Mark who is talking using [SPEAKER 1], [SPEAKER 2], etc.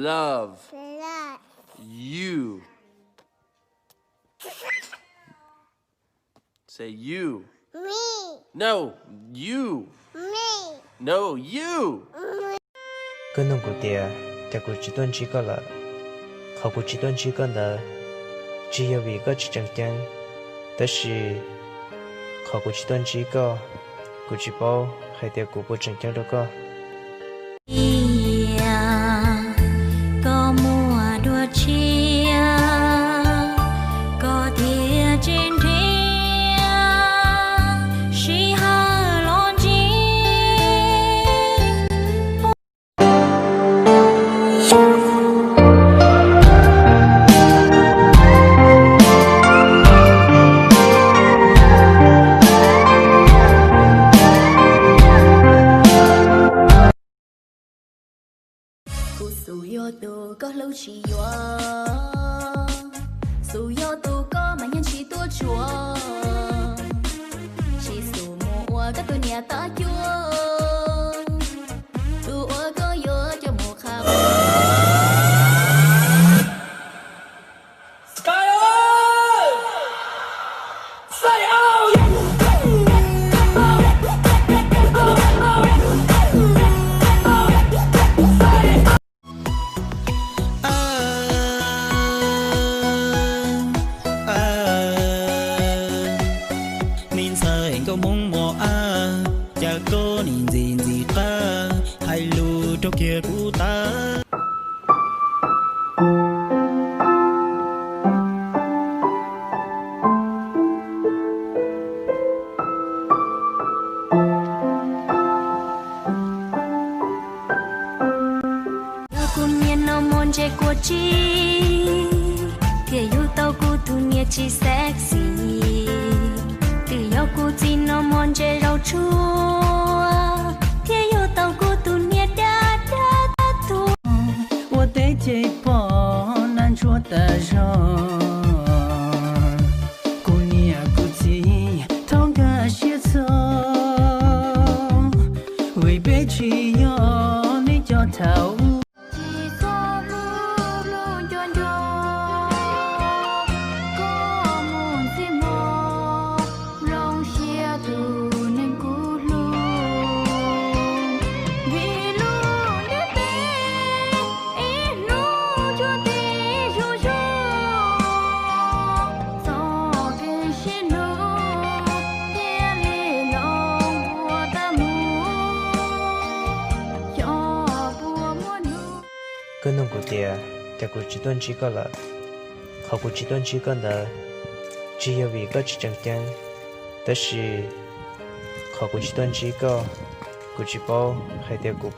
[SPEAKER 1] love
[SPEAKER 2] love
[SPEAKER 1] you. Say you.
[SPEAKER 2] me,
[SPEAKER 1] No, you.
[SPEAKER 2] me,
[SPEAKER 1] No, you.
[SPEAKER 3] Cái nông của tia, ta cũng chỉ tuân chỉ có là, họ cũng chỉ tuân chỉ có là, chỉ có vì có chỉ chẳng chẳng, đó là họ cũng chỉ tuân chỉ có, cũng chỉ bảo hay tia cũng bảo chẳng chẳng đâu có.
[SPEAKER 4] Có mùa đua chia, có thia trên thia, chỉ hà lon chi. Suyo tu có lâu chỉ yo, suyo tu có mà nhân chỉ tua chua, chỉ su mua các tu nhà ta chua, tu có yo cho một khám.
[SPEAKER 5] Có muốn mò cha có nhìn gì ta hay lu trong kia của ta.
[SPEAKER 4] Cùng nhiên nó môn chơi của chi, thì yêu tao của tu nhiệt chi sexy. Cô tin nó mòn chơi rau chua, thế yêu tao cô tu nhiệt đã tu.
[SPEAKER 5] 我对这把难说的人，姑娘估计同个写错，未被取要你叫头。
[SPEAKER 3] Cái nông của tia, ta cũng chỉ tuân chỉ có là, họ cũng chỉ tuân chỉ có là, chỉ có vì có chỉ chẳng chẳng, đó là họ cũng chỉ tuân chỉ có, cũng chỉ bảo hay tia cũng